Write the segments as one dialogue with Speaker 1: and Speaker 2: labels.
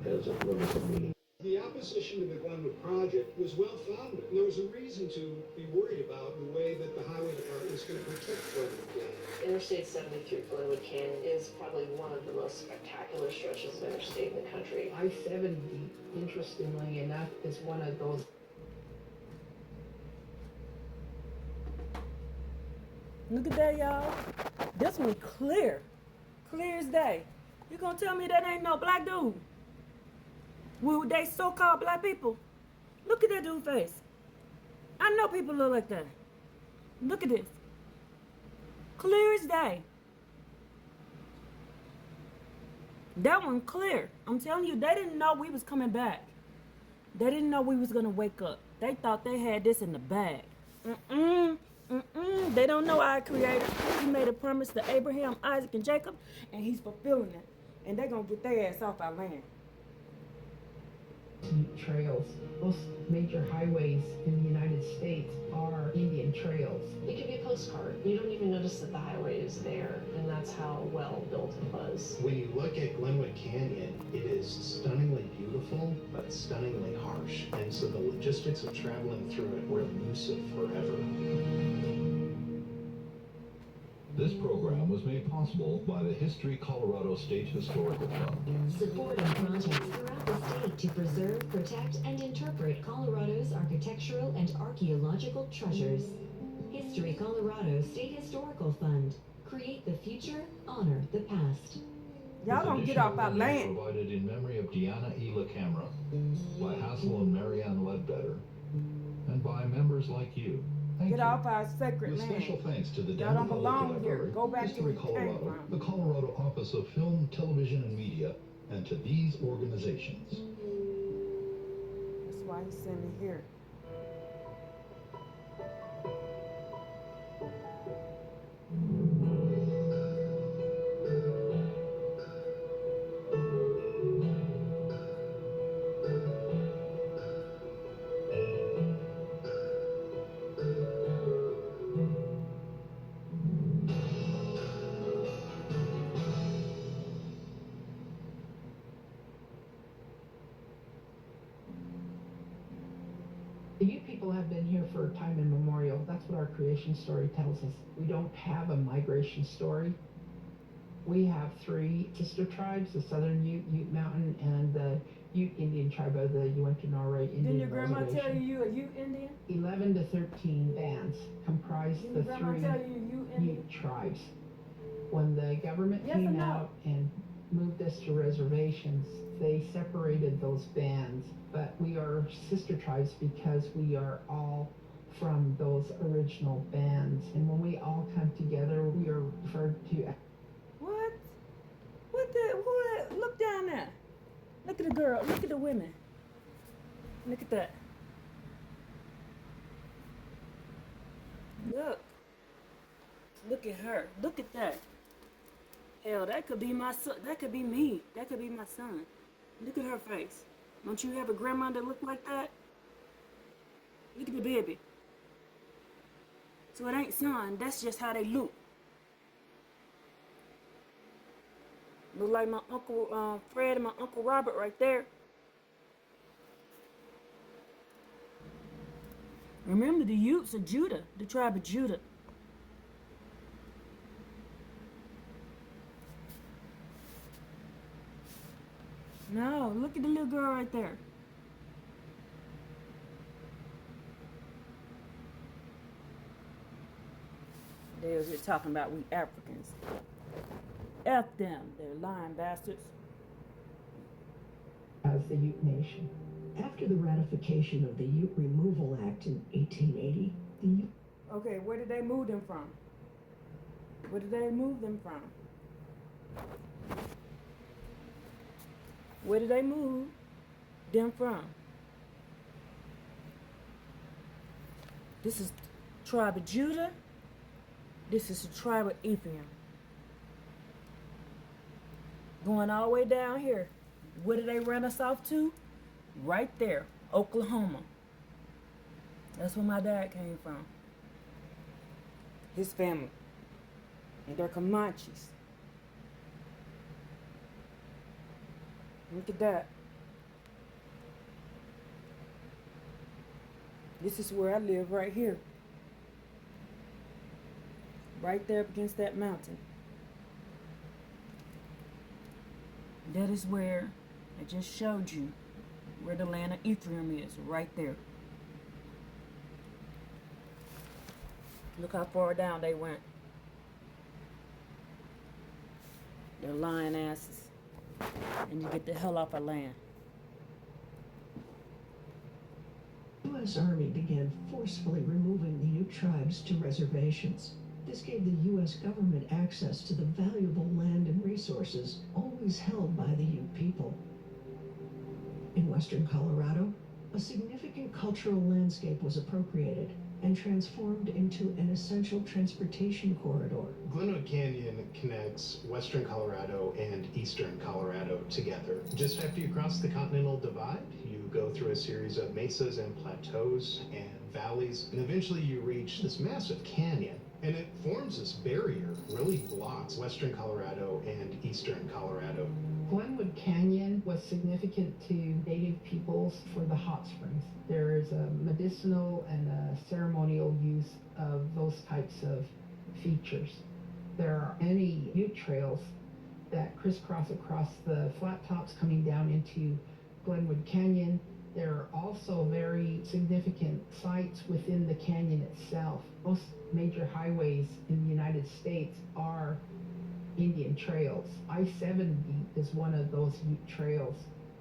Speaker 1: has a political meaning.
Speaker 2: The opposition to the Glenwood project was well-founded. There was a reason to be worried about the way that the highway department is going to protect Glenwood Canyon.
Speaker 3: Interstate 70 through Glenwood Canyon is probably one of the most spectacular stretches of interstate in the country.
Speaker 4: I-70, interestingly enough, is one of those.
Speaker 5: Look at that, y'all. This one clear. Clear as day. You gonna tell me that ain't no black dude? With they so-called black people? Look at that dude's face. I know people look like that. Look at this. Clear as day. That one clear. I'm telling you, they didn't know we was coming back. They didn't know we was gonna wake up. They thought they had this in the bag. They don't know our creator. He made a promise to Abraham, Isaac, and Jacob, and he's fulfilling it. And they're gonna get their ass off our land.
Speaker 4: Trails. Most major highways in the United States are Indian trails.
Speaker 3: It could be a postcard. You don't even notice that the highway is there, and that's how well built it was.
Speaker 1: When you look at Glenwood Canyon, it is stunningly beautiful, but stunningly harsh. And so the logistics of traveling through it were elusive forever.
Speaker 6: This program was made possible by the History Colorado State Historical Fund.
Speaker 7: Supporting projects throughout the state to preserve, protect, and interpret Colorado's architectural and archaeological treasures. History Colorado State Historical Fund. Create the future, honor the past.
Speaker 5: Y'all don't get off our land.
Speaker 6: Provided in memory of Deanna E. LaCamera, by Hassel and Marianne Ledbetter, and by members like you. Thank
Speaker 5: Get
Speaker 6: you.
Speaker 5: off our sacred
Speaker 6: With
Speaker 5: land.
Speaker 6: special thanks to the
Speaker 5: Y'all
Speaker 6: Denver
Speaker 5: don't
Speaker 6: Public
Speaker 5: belong here.
Speaker 6: Library,
Speaker 5: Go back to
Speaker 6: History
Speaker 5: where you came
Speaker 6: Colorado,
Speaker 5: from.
Speaker 6: the Colorado Office of Film, Television, and Media, and to these organizations.
Speaker 5: That's why he sent me here.
Speaker 4: You people have been here for time immemorial. That's what our creation story tells us. We don't have a migration story. We have three sister tribes, the Southern Ute Mountain, and the Ute Indian tribe of the Uinta-Norre Indian
Speaker 5: Didn't your grandma tell
Speaker 4: Reservation.
Speaker 5: you a Ute Indian?
Speaker 4: 11 to 13 bands comprise
Speaker 5: Didn't
Speaker 4: the
Speaker 5: your grandma
Speaker 4: three
Speaker 5: tell you Ute Indian?
Speaker 4: Ute tribes. When the government
Speaker 5: Yes or
Speaker 4: came
Speaker 5: no?
Speaker 4: out and moved us to reservations, they separated those bands. But we are sister tribes because we are all from those original bands. And when we all come together, we are referred to.
Speaker 5: What? What? Look down there. Look at the girl. Look at the women. Look at that. Look. Look at her. Look at that. Hell, that could be my son. That could be me. That could be my son. Look at her face. Don't you have a grandma that look like that? Look at the baby. So it ain't son. That's just how they look. Look like my Uncle Fred and my Uncle Robert right there. Remember the Utes of Judah, the tribe of Judah. No, look at the little girl right there. They was just talking about we Africans. F them, they're lying bastards.
Speaker 4: As the Ute Nation.
Speaker 7: After the ratification of the Ute Removal Act in 1880, the Ute...
Speaker 5: Okay, where did they move them from? Where did they move them from? Where did they move them from? This is tribe of Judah. This is the tribe of Ephraim. Going all the way down here. Where did they run us off to? Right there, Oklahoma. That's where my dad came from. His family. And they're Comanches. Look at that. This is where I live right here. Right there up against that mountain. That is where I just showed you where the land of Ephraim is, right there. Look how far down they went. They're lying asses. And you get the hell off our land.
Speaker 8: The U.S. Army began forcefully removing the Ute tribes to reservations. This gave the U.S. government access to the valuable land and resources always held by the Ute people. In western Colorado, a significant cultural landscape was appropriated and transformed into an essential transportation corridor.
Speaker 1: Glenwood Canyon connects western Colorado and eastern Colorado together. Just after you cross the Continental Divide, you go through a series of mesas and plateaus and valleys, and eventually you reach this massive canyon. And it forms this barrier, really blocks western Colorado and eastern Colorado.
Speaker 4: Glenwood Canyon was significant to native peoples for the hot springs. There is a medicinal and a ceremonial use of those types of features. There are many ute trails that crisscross across the flat tops coming down into Glenwood Canyon. There are also very significant sites within the canyon itself. Most major highways in the United States are Indian trails. I-70 is one of those Ute trails.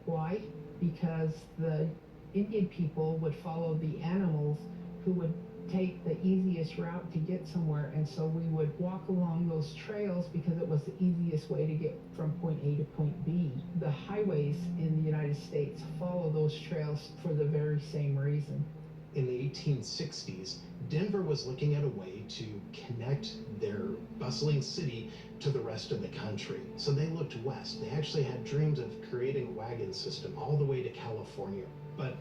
Speaker 4: Why? Because the Indian people would follow the animals who would take the easiest route to get somewhere, and so we would walk along those trails because it was the easiest way to get from point A to point B. The highways in the United States follow those trails for the very same reason.
Speaker 1: In the 1860s, Denver was looking at a way to connect their bustling city to the rest of the country. So they looked west. They actually had dreams of creating a wagon system all the way to California. But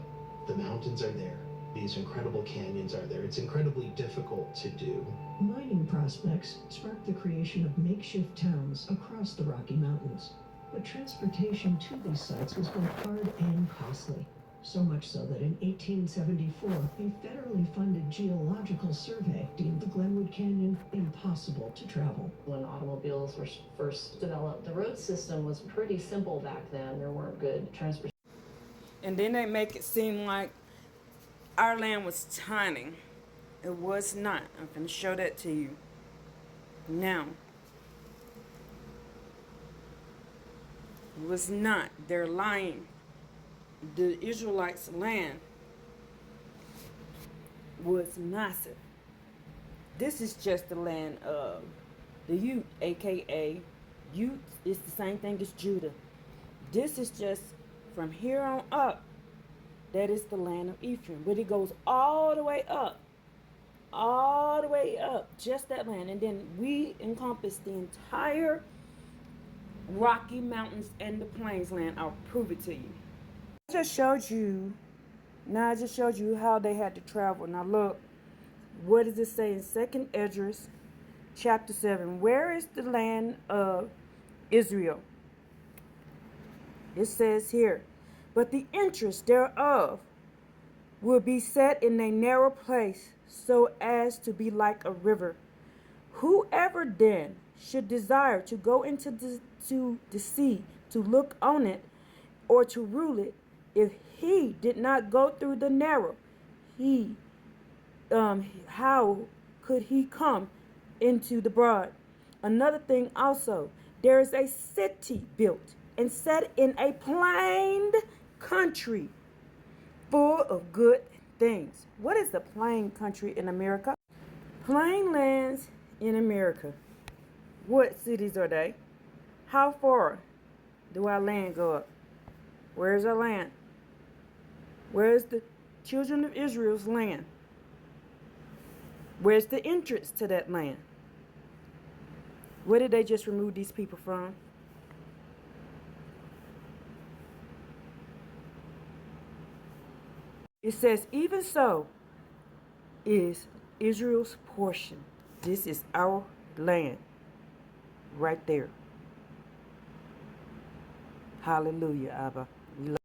Speaker 1: the mountains are there. These incredible canyons are there. It's incredibly difficult to do.
Speaker 8: Mining prospects sparked the creation of makeshift towns across the Rocky Mountains. But transportation to these sites was both hard and costly. So much so that in 1874, a federally funded geological survey deemed the Glenwood Canyon impossible to travel.
Speaker 3: When automobiles were first developed, the road system was pretty simple back then. There weren't good transportation.
Speaker 5: And then they make it seem like our land was tiny. It was not. I'm going to show that to you. Now, it was not. They're lying. The Israelites' land was massive. This is just the land of the Ute, aka Ute is the same thing as Judah. This is just from here on up. That is the land of Ephraim, but it goes all the way up, just that land, and then we encompass the entire Rocky Mountains and the Plains land. I'll prove it to you. I just showed you how they had to travel. Now look, what does it say in 2nd Esdras chapter 7? Where is the land of Israel? It says here, but the interest thereof will be set in a narrow place, so as to be like a river. Whoever then should desire to go into the sea, to look on it, or to rule it, if he did not go through the narrow, how could he come into the broad? Another thing also, there is a city built and set in a plain country full of good things. What is the plain country in America? Plain lands in America. What cities are they? How far do our land go up? Where's our land? Where's the children of Israel's land? Where's the entrance to that land? Where did they just remove these people from? It says, even so is Israel's portion. This is our land. Right there. Hallelujah, Abba.